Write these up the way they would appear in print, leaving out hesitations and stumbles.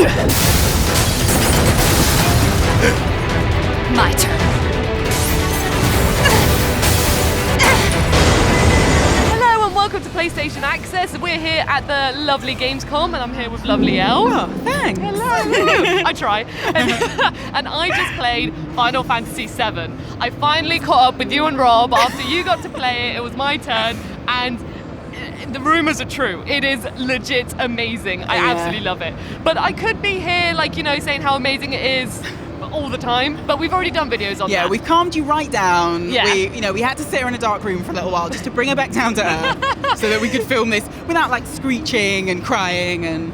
My turn. Hello and welcome to PlayStation Access. We're here at the lovely Gamescom and I'm here with lovely Elle. Oh, thanks. Hello. I try. And I just played Final Fantasy VII. I finally caught up with you and Rob after you got to play it. It was my turn and the rumours are true. It is legit amazing. I absolutely love it. But I could be here, saying how amazing it is all the time. But we've already done videos on that. Yeah, we've calmed you right down. Yeah. We had to sit her in a dark room for a little while just to bring her back down to earth so that we could film this without screeching and crying and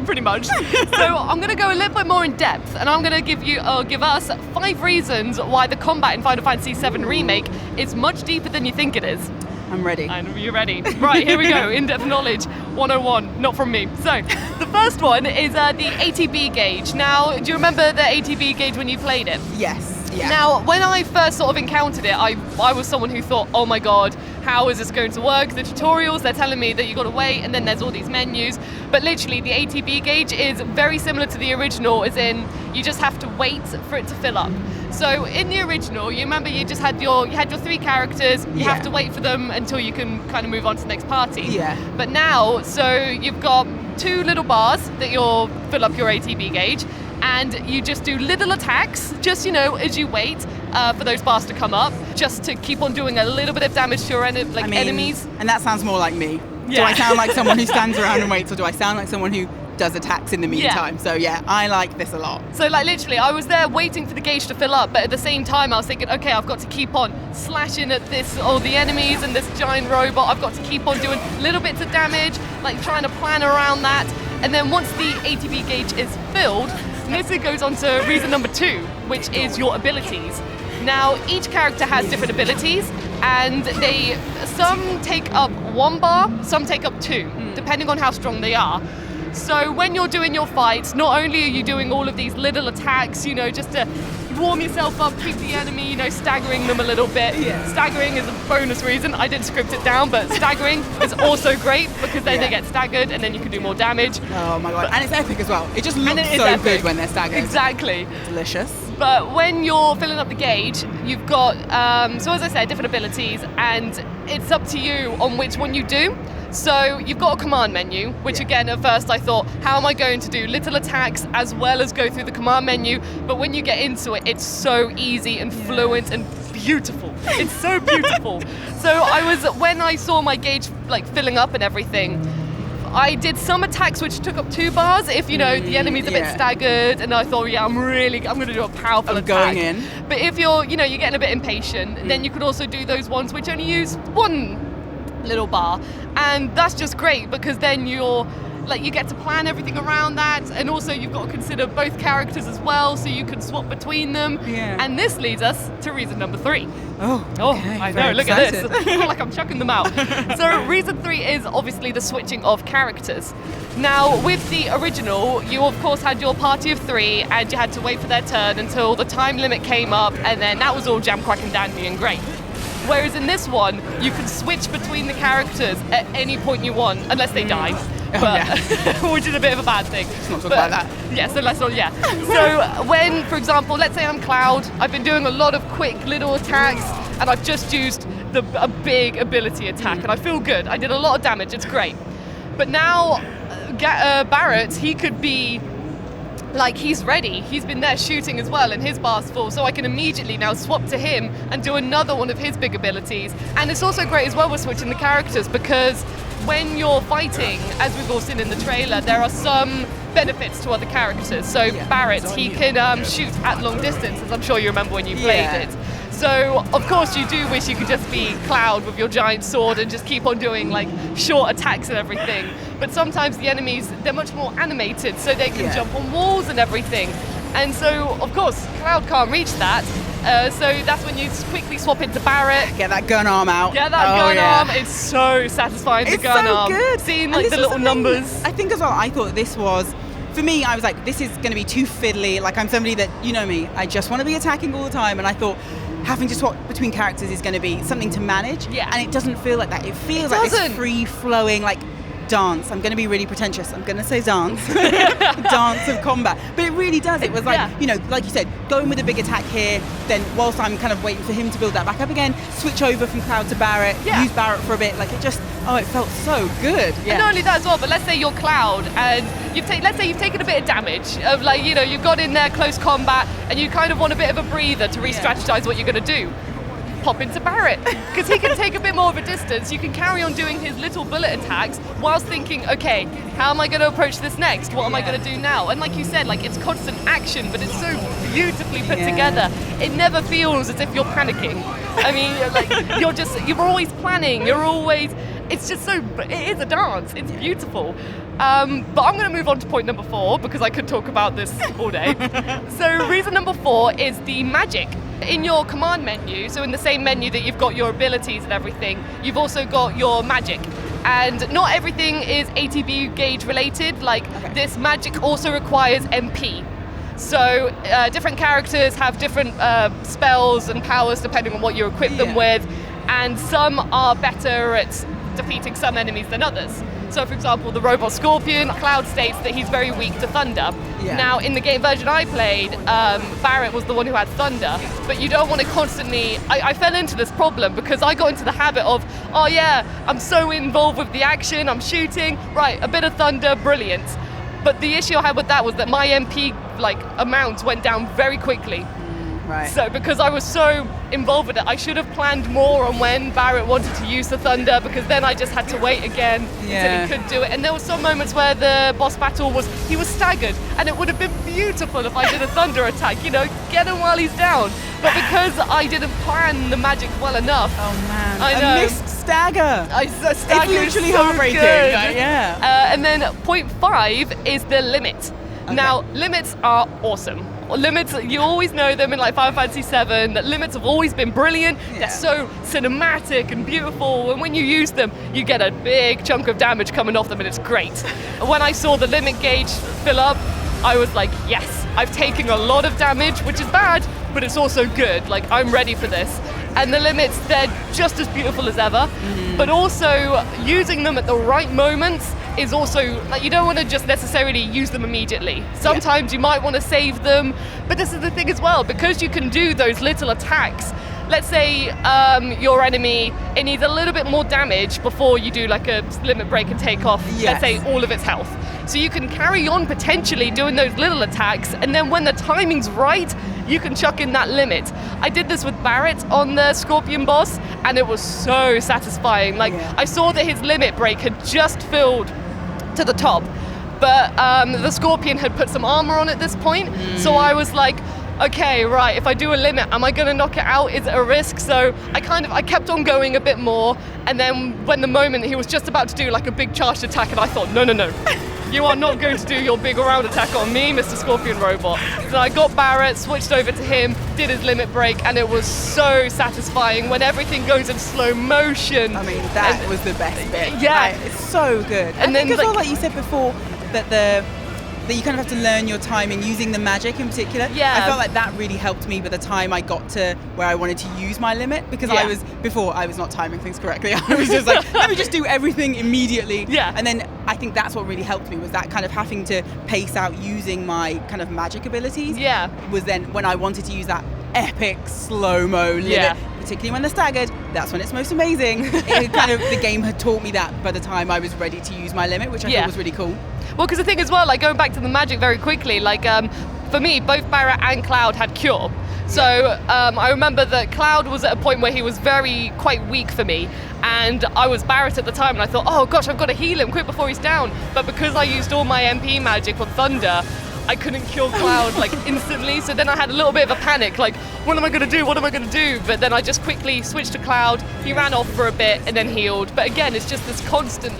pretty much. So I'm going to go a little bit more in depth, and I'm going to give us 5 reasons why the combat in Final Fantasy VII Remake is much deeper than you think it is. I'm ready. I know you're ready. Right, here we go. In-depth knowledge 101, not from me. So, the first one is the ATB gauge. Now, do you remember the ATB gauge when you played it? Yes. Yeah. Now, when I first sort of encountered it, I was someone who thought, oh my god, how is this going to work? The tutorials, they're telling me that you got to wait, and then there's all these menus. But literally, the ATB gauge is very similar to the original, as in you just have to wait for it to fill up. So in the original, you remember you had your 3 characters. You have to wait for them until you can kind of move on to the next party. Yeah. But now, so you've got 2 little bars that you'll fill up your ATB gauge. And you just do little attacks, just, as you wait for those bars to come up, just to keep on doing a little bit of damage to your enemies. And that sounds more like me. Yeah. Do I sound like someone who stands around and waits, or do I sound like someone who does attacks in the meantime? Yeah. So yeah, I like this a lot. So literally, I was there waiting for the gauge to fill up, but at the same time I was thinking, okay, I've got to keep on slashing at the enemies and this giant robot. I've got to keep on doing little bits of damage, trying to plan around that. And then once the ATB gauge is filled, this goes on to reason number 2, which is your abilities. Now, each character has different abilities, and some take up 1 bar, some take up 2, depending on how strong they are. So when you're doing your fights, not only are you doing all of these little attacks, just to warm yourself up, keep the enemy, staggering them a little bit. Yeah. Staggering is a bonus reason. I didn't script it down, but staggering is also great because then they get staggered and then you can do more damage. Oh my god, and it's epic as well. It just looks so epic. good when they're staggered. Exactly. Delicious. But when you're filling up the gauge, you've got, so as I said, different abilities, and it's up to you on which one you do. So you've got a command menu, which again, at first I thought, how am I going to do little attacks as well as go through the command menu? But when you get into it, it's so easy and fluent and beautiful. It's so beautiful. So when I saw my gauge filling up and everything, I did some attacks which took up 2 bars if, the enemy's a bit staggered, and I thought, I'm going to do a powerful attack. Going in. But if you're getting a bit impatient, then you could also do those ones which only use 1 little bar, and that's just great because then you get to plan everything around that, and also you've got to consider both characters as well, so you can swap between them. Yeah. And this leads us to reason number 3. Oh, okay. I know, Very look excited. at this. I feel like I'm chucking them out. So reason 3 is obviously the switching of characters. Now, with the original, you of course had your party of 3, and you had to wait for their turn until the time limit came up, and then that was all jam, crack and dandy and great. Whereas in this one, you can switch between the characters at any point you want, unless they die. Which is a bit of a bad thing. Let's not talk about that. Yeah, so when, for example, let's say I'm Cloud, I've been doing a lot of quick little attacks, and I've just used a big ability attack, and I feel good. I did a lot of damage, it's great. But now, Barrett, he could be he's ready. He's been there shooting as well, and his bar's full, so I can immediately now swap to him and do another one of his big abilities. And it's also great as well with switching the characters, because when you're fighting, as we've all seen in the trailer, there are some benefits to other characters. So Barrett, he can shoot at long distance, as I'm sure you remember when you played it. So, of course, you do wish you could just be Cloud with your giant sword and just keep on doing, short attacks and everything. But sometimes the enemies, they're much more animated, so they can jump on walls and everything. And so, of course, Cloud can't reach that. So that's when you quickly swap into Barrett. Get that gun arm out. Get that gun arm. It's so satisfying, the gun arm. It's so good. Seeing, the little numbers. I think as well, I thought this was... For me, I was like, this is going to be too fiddly. I'm somebody that, you know me, I just want to be attacking all the time. And I thought having to swap between characters is going to be something to manage. Yeah. And it doesn't feel like that. It feels like this free-flowing, dance. I'm going to be really pretentious. I'm going to say dance. Dance of combat. But it really does. It was like, like you said, going with a big attack here, then whilst I'm kind of waiting for him to build that back up again, switch over from Cloud to Barret, use Barret for a bit. Like it just, it felt so good. Yeah. And not only that as well, but let's say you're Cloud and let's say you've taken a bit of damage. Of like, you've got in there close combat and you kind of want a bit of a breather to re-strategize what you're going to do. Pop into Barret, because he can take a bit more of a distance. You can carry on doing his little bullet attacks whilst thinking, okay, how am I going to approach this next? What am I going to do now? And like you said, like it's constant action, but it's so beautifully put together. It never feels as if you're panicking. I mean, like you're always planning. It's just it is a dance. It's beautiful. But I'm going to move on to point number 4 because I could talk about this all day. So reason number 4 is the magic. In your command menu, so in the same menu that you've got your abilities and everything, you've also got your magic. And not everything is ATB gauge related, this magic also requires MP. So different characters have different spells and powers depending on what you equip them with, and some are better at defeating some enemies than others. So for example, the robot Scorpion, Cloud states that he's very weak to thunder. Yeah. Now in the game version I played, Barret was the one who had thunder, but you don't want to constantly, I fell into this problem because I got into the habit of, I'm so involved with the action, I'm shooting, right, a bit of thunder, brilliant. But the issue I had with that was that my MP amount went down very quickly. Right. So because I was so involved with it, I should have planned more on when Barret wanted to use the thunder, because then I just had to wait again until he could do it. And there were some moments where the boss battle he was staggered, and it would have been beautiful if I did a thunder attack, get him while he's down. But because I didn't plan the magic well enough, I know. A missed stagger. Stagger it's literally is so heartbreaking. good. Yeah. And then point 5 is the limit. Okay. Now, limits are awesome. Limits, you always know them in Final Fantasy VII, that limits have always been brilliant. They're so cinematic and beautiful, and when you use them, you get a big chunk of damage coming off them, and it's great. When I saw the limit gauge fill up, I was like, yes, I've taken a lot of damage, which is bad, but it's also good. I'm ready for this. And the limits, they're just as beautiful as ever, but also using them at the right moments is also, you don't want to just necessarily use them immediately. Sometimes you might want to save them, but this is the thing as well, because you can do those little attacks. Let's say your enemy, it needs a little bit more damage before you do a limit break and take off, let's say, all of its health. So you can carry on potentially doing those little attacks, and then when the timing's right, you can chuck in that limit. I did this with Barret on the Scorpion boss, and it was so satisfying. I saw that his limit break had just filled to the top, but the Scorpion had put some armor on at this point, so I was like, okay, right, if I do a limit, am I going to knock it out? Is it a risk? So I kept on going a bit more, and then when the moment he was just about to do a big charged attack, and I thought, no. You are not going to do your big round attack on me, Mr. Scorpion Robot. So I got Barret, switched over to him, did his limit break, and it was so satisfying when everything goes in slow motion. I mean, that was the best bit. Yeah. It's so good. And then, as well, like you said before, that you kind of have to learn your timing using the magic in particular. Yeah. I felt like that really helped me by the time I got to where I wanted to use my limit, because I was not timing things correctly. I was just let me just do everything immediately. Yeah. And then I think that's what really helped me, was that kind of having to pace out using my kind of magic abilities. Yeah. Was then when I wanted to use that epic slow-mo limit, particularly when they're staggered, that's when it's most amazing. The game had taught me that by the time I was ready to use my limit, which I thought was really cool. Well, because the thing as well, going back to the magic very quickly, for me, both Barret and Cloud had Cure. So I remember that Cloud was at a point where he was quite weak for me, and I was Barret at the time, and I thought, oh gosh, I've got to heal him quick before he's down. But because I used all my MP magic for Thunder, I couldn't cure Cloud instantly, so then I had a little bit of a panic, what am I going to do? But then I just quickly switched to Cloud, he ran off for a bit and then healed. But again, it's just this constant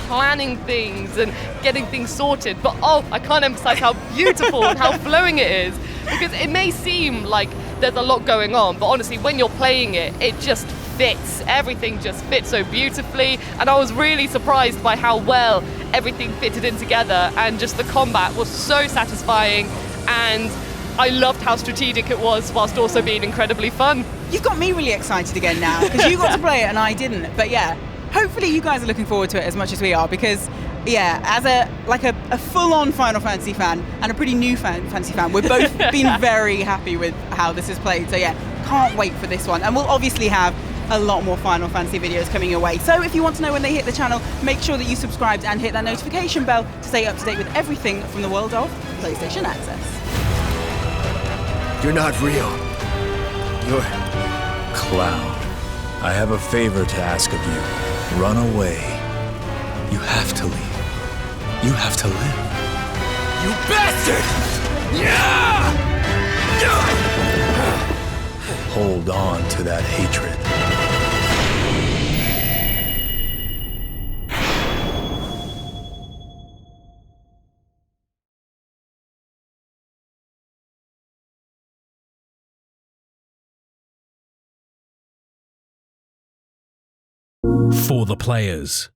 planning things and getting things sorted, but I can't emphasize how beautiful and how flowing it is, because it may seem like there's a lot going on, but honestly when you're playing it, it just fits. Everything just fits so beautifully, and I was really surprised by how well everything fitted in together, and just the combat was so satisfying, and I loved how strategic it was whilst also being incredibly fun. You've got me really excited again now, because you got to play it and I didn't. But yeah, hopefully you guys are looking forward to it as much as we are, because yeah, as a full-on Final Fantasy fan and a pretty new fantasy fan, we've both been very happy with how this is played. So yeah, can't wait for this one. And we'll obviously have a lot more Final Fantasy videos coming your way. So if you want to know when they hit the channel, make sure that you subscribed and hit that notification bell to stay up to date with everything from the world of PlayStation Access. You're not real. You're Cloud. I have a favor to ask of you. Run away. You have to leave. You have to live. You bastard! Yeah! Hold on to that hatred. For the players.